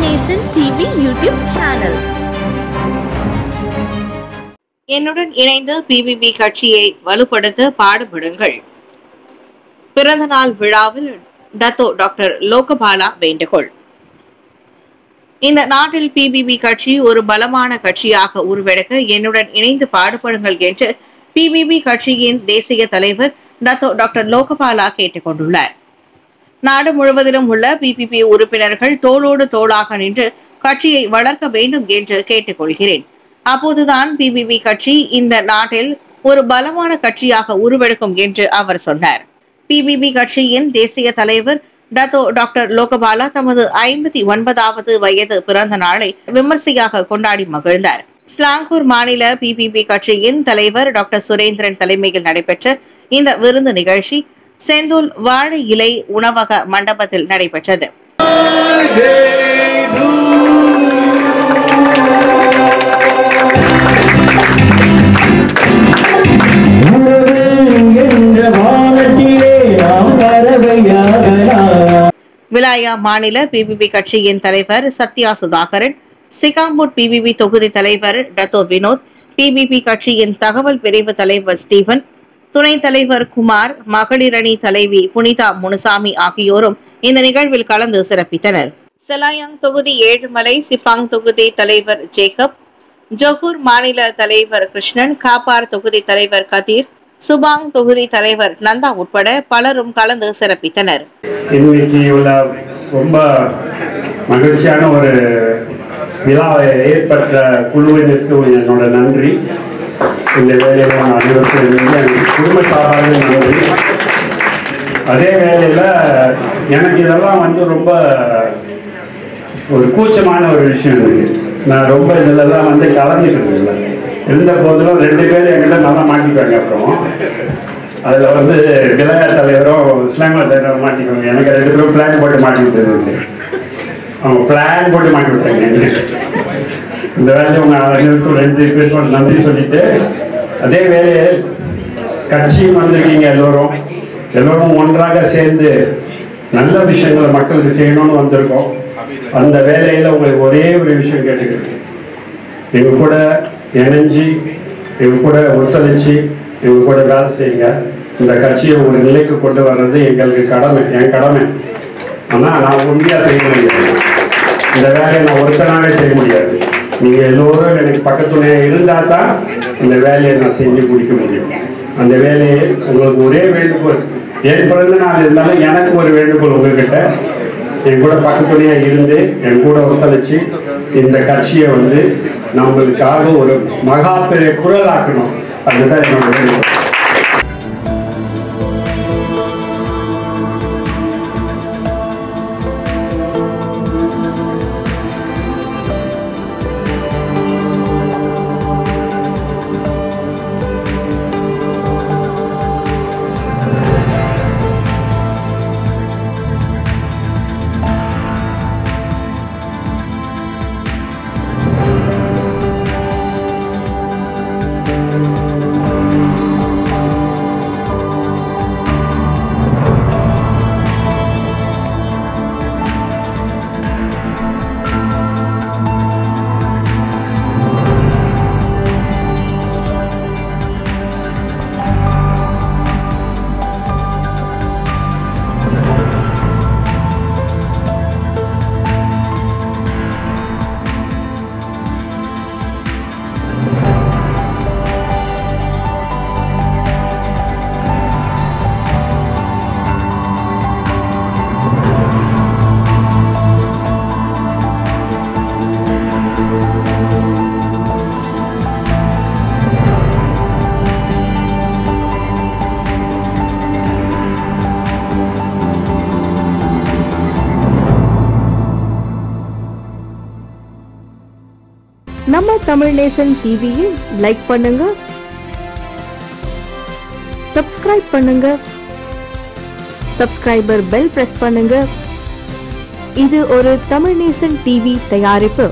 நேசன் TV YouTube channel. என்னுடன் இணைந்து PPP கட்சியை வலுப்படுத்த பாடுபடுங்கள். பிறந்த நாள் விழாவில் டத்தோ டாக்டர் லோகபாலா வேண்டுகோள். இந்த நாட்டில் பிபிபி கட்சி ஒரு பலமான கட்சியாக உருவெடுக்க என்னுடன் இணைந்து பாடுபடுங்கள் என்று பிபிபி கட்சியின் தேசிய தலைவர் டத்தோ டாக்டர் லோகபாலா கேட்டுக் கொண்டுள்ளார். நாடு முழுவதிலும் உள்ள பிபிபி உறுப்பினர்கள் தோளோடு தோளாக நின்று கட்சியை வளர்க்க வேண்டும் என்று கேட்டுக்கொள்கிறேன். அப்போதுதான் பிபிபி கட்சி இந்த நாட்டில் ஒரு பலமான கட்சியாக உருவெடுக்கும் என்று அவர் சொன்னார். பிபிபி கட்சியின் தேசிய தலைவர் டத்தோ டாக்டர் லோகபாலா தமது 59வது வயது பிறந்த நாளை விமர்சையாக கொண்டாடி மகிழ்ந்தார். ஸ்லாங்கூர் மாநில பிபிபி கட்சியின் தலைவர் டாக்டர் சுரேந்திரன் தலைமையில் நடைபெற்ற இந்த விருந்து நிகழ்ச்சி செந்தூல் வாழை இலை உணவக மண்டபத்தில் நடைபெற்றது. விலாயா மாநில பிபிபி கட்சியின் தலைவர் சத்யா சுதாகரன், சிகாம்பூர் பிபிபி தொகுதி தலைவர் டத்தோ வினோத், பிபிபி கட்சியின் தகவல் பிரிவு தலைவர் ஸ்டீபன், துணைத் தலைவர் குமார், மகளிர் அணி தலைவி புனிதா முனுசாமி ஆகியோரும் இந்த நிகழ்வில் கலந்து சிறப்பித்தனர். செலாயாங் தொகுதி ஏழுமலை, சிப்பாங் தொகுதி தலைவர் ஜேக்கப், ஜொகூர் மாநில தலைவர் கிருஷ்ணன், காப்பார் தொகுதி தலைவர் கதீர், சுபாங் தொகுதி தலைவர் நந்தா உட்பட பலரும் கலந்து சிறப்பித்தனர். இன்னைக்கு உள்ள ரொம்ப மகிழ்ச்சியான ஒரு விழாவை ஏற்பட்ட குழுவினருக்கு என்னோட நன்றி. இந்த வேலையில் அனைவருக்கும் குடும்ப சார்பாக நன்றி. அதே வேலையில் எனக்கு இதெல்லாம் ரொம்ப ஒரு கூச்சமான ஒரு விஷயம் இருக்கு. நான் ரொம்ப இதிலெல்லாம் கலந்துக்கிறது இல்லை. இருந்த போதிலும் 2 பேர் என்கிட்ட நல்லா மாட்டிக்குவாங்க. அப்புறம் அதில் விளையா தலைவரும் இஸ்லாமிய தலைவரும் மாட்டிக்குவாங்க. எனக்கு 2 பேரும் பிளான் போட்டு மாட்டி விட்டுருக்கு. அவங்க பிளான் போட்டு மாட்டி விட்டாங்க. இந்த வேலையை உங்கள் அனைவருக்கும் 2 பேருக்கும் நன்றி சொல்லிட்டு, அதே வேலையை கட்சியும் வந்திருக்கீங்க. எல்லோரும் ஒன்றாக சேர்ந்து நல்ல விஷயங்களை மக்களுக்கு செய்யணும்னு வந்திருக்கோம். அந்த வேலையில் உங்களுக்கு ஒரே ஒரு விஷயம் கேட்டுக்கிறேன். எங்கள் கூட இணைஞ்சி, எங்கள் கூட ஒத்துழைச்சி, எங்கள் கூட வேலை செய்யுங்க. இந்த கட்சியை ஒரு நிலைக்கு கொண்டு வர்றது எங்களுக்கு என் கடமை. ஆனால் நான் உண்மையாக செய்ய முடியாது. இந்த வேலையை நான் ஒருத்தனாவே செய்ய முடியாது. நீங்கள் எல்லோரும் எனக்கு பக்கத்துணையாக இருந்தால் தான் இந்த வேலையை நான் செஞ்சு முடிக்க முடியும். அந்த வேலையை உங்களுக்கு ஒரே வேண்டுகோள், என் பிறந்த நாள் இருந்தாலும் எனக்கு ஒரு வேண்டுகோள் உங்ககிட்ட, என் கூட பக்கத்துணையாக இருந்து என் கூட ஒத்துழைச்சி இந்த கட்சியை நம்மளுக்காக ஒரு மகா பெரிய குரலாக்கணும். அதுதான் என்னோட வேண்டுகோள். நம்ம தமிழ் நேசன் டிவியை லைக் பண்ணுங்க, சப்ஸ்கிரைப் பண்ணுங்க, சப்ஸ்கிரைபர் பெல் பிரஸ் பண்ணுங்க. இது ஒரு தமிழ் நேசன் டிவி தயாரிப்பு.